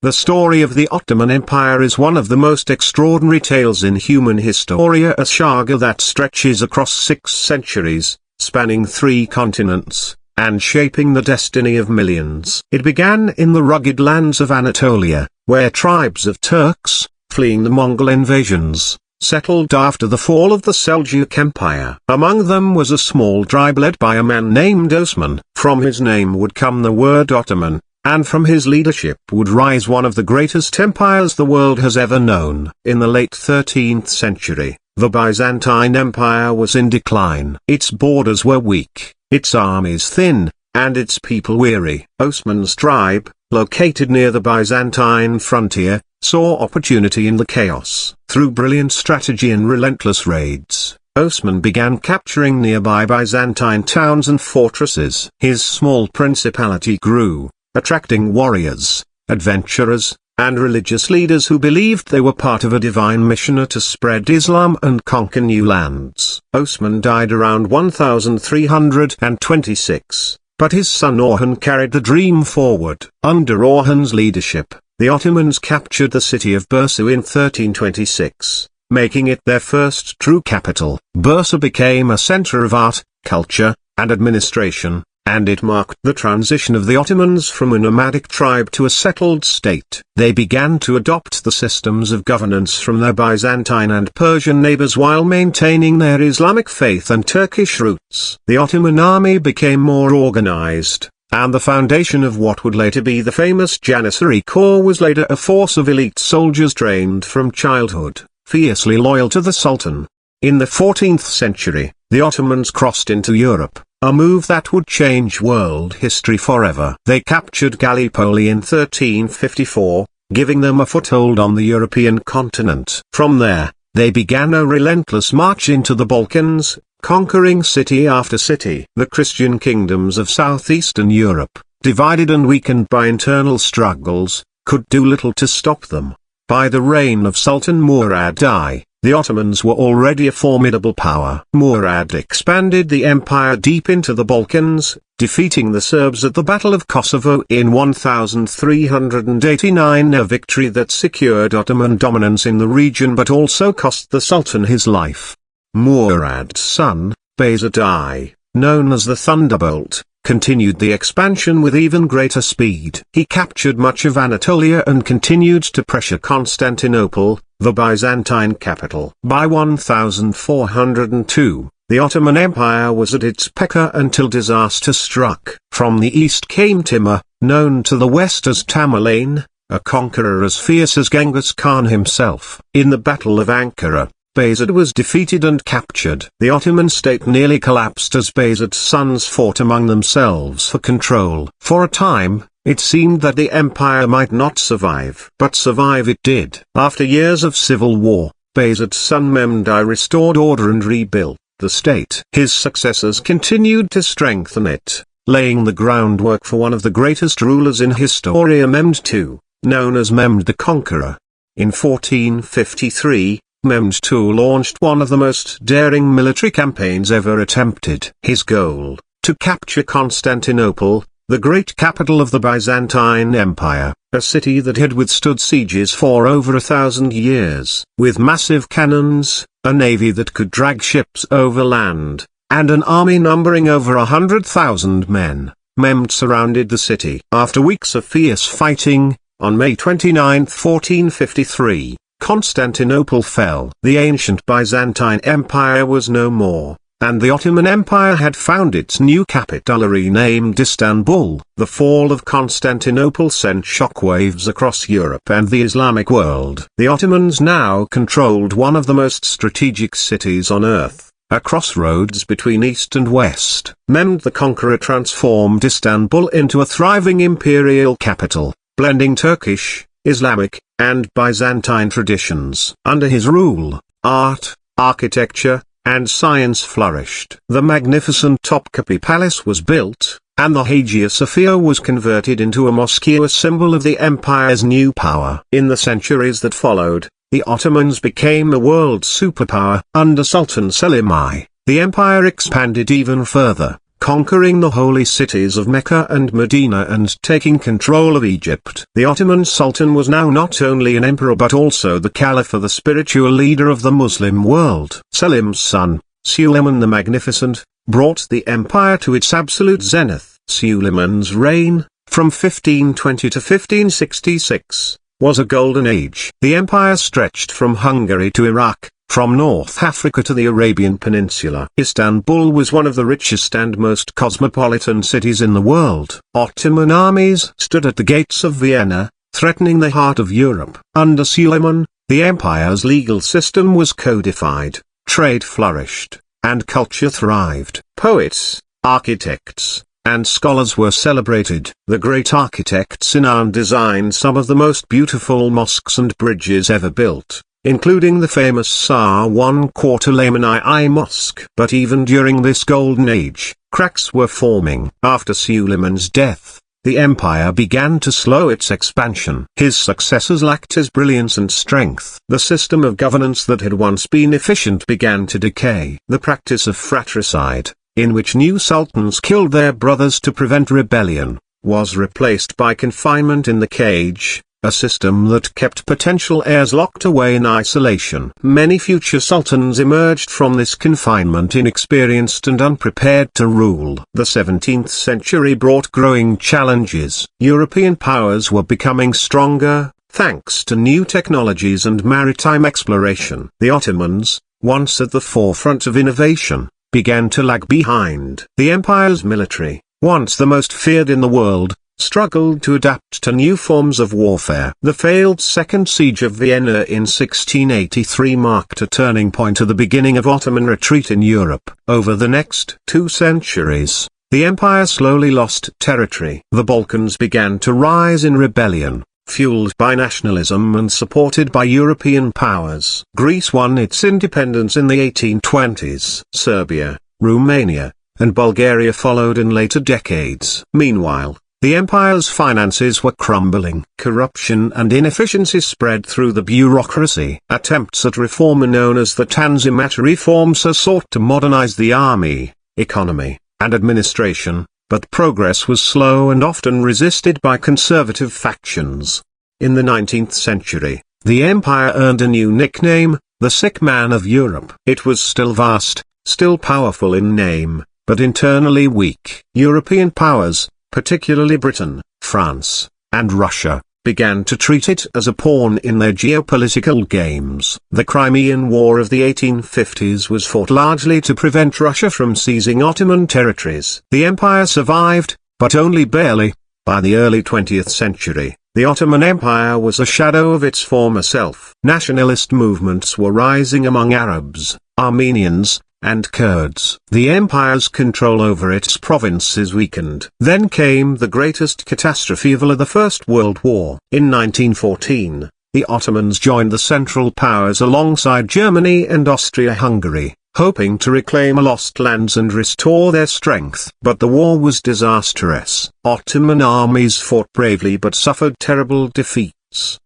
The story of the Ottoman Empire is one of the most extraordinary tales in human history, a saga that stretches across 6 centuries, spanning 3 continents, and shaping the destiny of millions. It began in the rugged lands of Anatolia, where tribes of Turks, fleeing the Mongol invasions, settled after the fall of the Seljuk Empire. Among them was a small tribe led by a man named Osman. From his name would come the word Ottoman, and from his leadership would rise one of the greatest empires the world has ever known. In the late 13th century, the Byzantine Empire was in decline. Its borders were weak, its armies thin, and its people weary. Osman's tribe, located near the Byzantine frontier, saw opportunity in the chaos. Through brilliant strategy and relentless raids, Osman began capturing nearby Byzantine towns and fortresses. His small principality grew, attracting warriors, adventurers, and religious leaders who believed they were part of a divine mission to spread Islam and conquer new lands. Osman died around 1326, but his son Orhan carried the dream forward. Under Orhan's leadership, the Ottomans captured the city of Bursa in 1326, making it their first true capital. Bursa became a center of art, culture, and administration, and it marked the transition of the Ottomans from a nomadic tribe to a settled state. They began to adopt the systems of governance from their Byzantine and Persian neighbors while maintaining their Islamic faith and Turkish roots. The Ottoman army became more organized, and the foundation of what would later be the famous Janissary Corps was later a force of elite soldiers trained from childhood, fiercely loyal to the Sultan. In the 14th century, the Ottomans crossed into Europe, a move that would change world history forever. They captured Gallipoli in 1354, giving them a foothold on the European continent. From there, they began a relentless march into the Balkans, conquering city after city. The Christian kingdoms of southeastern Europe, divided and weakened by internal struggles, could do little to stop them. By the reign of Sultan Murad I, the Ottomans were already a formidable power. Murad expanded the empire deep into the Balkans, defeating the Serbs at the Battle of Kosovo in 1389, a victory that secured Ottoman dominance in the region but also cost the Sultan his life. Murad's son, Bayezid I, known as the Thunderbolt, continued the expansion with even greater speed. He captured much of Anatolia and continued to pressure Constantinople, the Byzantine capital. By 1402, the Ottoman Empire was at its peak until disaster struck. From the east came Timur, known to the west as Tamerlane, a conqueror as fierce as Genghis Khan himself. In the Battle of Ankara, Bayezid was defeated and captured. The Ottoman state nearly collapsed as Bayezid's sons fought among themselves for control. For a time, it seemed that the empire might not survive. But survive it did. After years of civil war, Bayezid's son Mehmed I restored order and rebuilt the state. His successors continued to strengthen it, laying the groundwork for one of the greatest rulers in history, Mehmed II, known as Mehmed the Conqueror. In 1453, Mehmed II launched one of the most daring military campaigns ever attempted. His goal, to capture Constantinople, the great capital of the Byzantine Empire, a city that had withstood sieges for over 1,000 years. With massive cannons, a navy that could drag ships over land, and an army numbering over 100,000 men, Mehmed surrounded the city. After weeks of fierce fighting, on May 29, 1453, Constantinople fell. The ancient Byzantine Empire was no more, and the Ottoman Empire had found its new capital, renamed Istanbul. The fall of Constantinople sent shockwaves across Europe and the Islamic world. The Ottomans now controlled one of the most strategic cities on earth, a crossroads between East and West. Mehmed the Conqueror transformed Istanbul into a thriving imperial capital, blending Turkish, Islamic, and Byzantine traditions. Under his rule, art, architecture, and science flourished. The magnificent Topkapi Palace was built, and the Hagia Sophia was converted into a mosque, a symbol of the empire's new power. In the centuries that followed, the Ottomans became a world superpower. Under Sultan Selim I, the empire expanded even further, conquering the holy cities of Mecca and Medina and taking control of Egypt. The Ottoman Sultan was now not only an emperor but also the caliph, or the spiritual leader of the Muslim world. Selim's son, Suleiman the Magnificent, brought the empire to its absolute zenith. Suleiman's reign, from 1520 to 1566, was a golden age. The empire stretched from Hungary to Iraq, from North Africa to the Arabian Peninsula. Istanbul was one of the richest and most cosmopolitan cities in the world. Ottoman armies stood at the gates of Vienna, threatening the heart of Europe. Under Suleiman, the empire's legal system was codified, trade flourished, and culture thrived. Poets, architects, and scholars were celebrated. The great architect Sinan designed some of the most beautiful mosques and bridges ever built, including the famous Sar I Mosque. But even during this golden age, cracks were forming. After Suleiman's death, the empire began to slow its expansion. His successors lacked his brilliance and strength. The system of governance that had once been efficient began to decay. The practice of fratricide, in which new sultans killed their brothers to prevent rebellion, was replaced by confinement in the cage, a system that kept potential heirs locked away in isolation. Many future sultans emerged from this confinement inexperienced and unprepared to rule. The 17th century brought growing challenges. European powers were becoming stronger, thanks to new technologies and maritime exploration. The Ottomans, once at the forefront of innovation, began to lag behind. The empire's military, once the most feared in the world, struggled to adapt to new forms of warfare. The failed Second Siege of Vienna in 1683 marked a turning point at the beginning of Ottoman retreat in Europe. Over the next 2 centuries, the empire slowly lost territory. The Balkans began to rise in rebellion, fueled by nationalism and supported by European powers. Greece won its independence in the 1820s. Serbia, Romania, and Bulgaria followed in later decades. Meanwhile, the empire's finances were crumbling. Corruption and inefficiency spread through the bureaucracy. Attempts at reform known as the Tanzimat reforms sought to modernize the army, economy, and administration, but progress was slow and often resisted by conservative factions. In the 19th century, the empire earned a new nickname, the Sick Man of Europe. It was still vast, still powerful in name, but internally weak. European powers, particularly Britain, France, and Russia, began to treat it as a pawn in their geopolitical games. The Crimean War of the 1850s was fought largely to prevent Russia from seizing Ottoman territories. The empire survived, but only barely. By the early 20th century, the Ottoman Empire was a shadow of its former self. Nationalist movements were rising among Arabs, Armenians, and Kurds. The empire's control over its provinces weakened. Then came the greatest catastrophe of all, the First World War. In 1914, the Ottomans joined the Central Powers alongside Germany and Austria-Hungary, hoping to reclaim lost lands and restore their strength. But the war was disastrous. Ottoman armies fought bravely but suffered terrible defeats.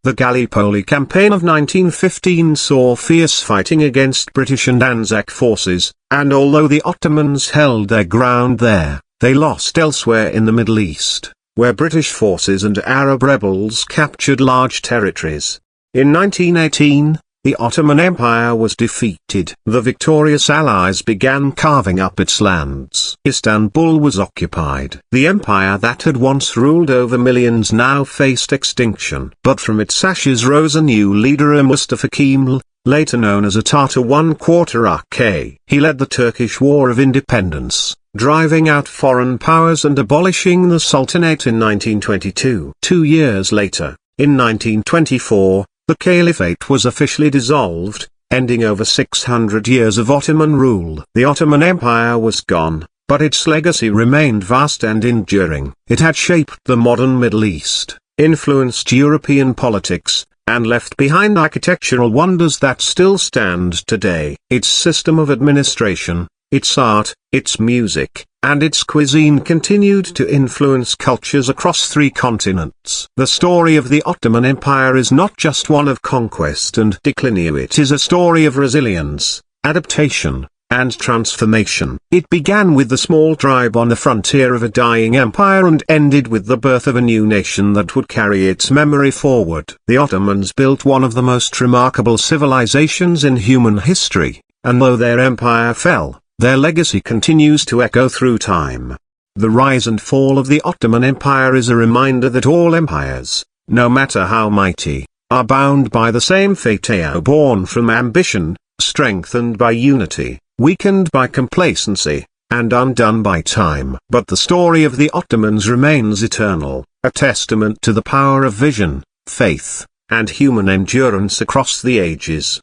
The Gallipoli campaign of 1915 saw fierce fighting against British and Anzac forces, and although the Ottomans held their ground there, they lost elsewhere in the Middle East, where British forces and Arab rebels captured large territories. In 1918, the Ottoman Empire was defeated. The victorious Allies began carving up its lands. Istanbul was occupied. The empire that had once ruled over millions now faced extinction. But from its ashes rose a new leader, Mustafa Kemal, later known as Atatürk. He led the Turkish War of Independence, driving out foreign powers and abolishing the Sultanate in 1922. 2 years later, in 1924, the Caliphate was officially dissolved, ending over 600 years of Ottoman rule. The Ottoman Empire was gone, but its legacy remained vast and enduring. It had shaped the modern Middle East, influenced European politics, and left behind architectural wonders that still stand today. Its system of administration, its art, its music, and its cuisine continued to influence cultures across 3 continents. The story of the Ottoman Empire is not just one of conquest and decline. It is a story of resilience, adaptation, and transformation. It began with the small tribe on the frontier of a dying empire and ended with the birth of a new nation that would carry its memory forward. The Ottomans built one of the most remarkable civilizations in human history, and though their empire fell, their legacy continues to echo through time. The rise and fall of the Ottoman Empire is a reminder that all empires, no matter how mighty, are bound by the same fate, born from ambition, strengthened by unity, weakened by complacency, and undone by time. But the story of the Ottomans remains eternal, a testament to the power of vision, faith, and human endurance across the ages.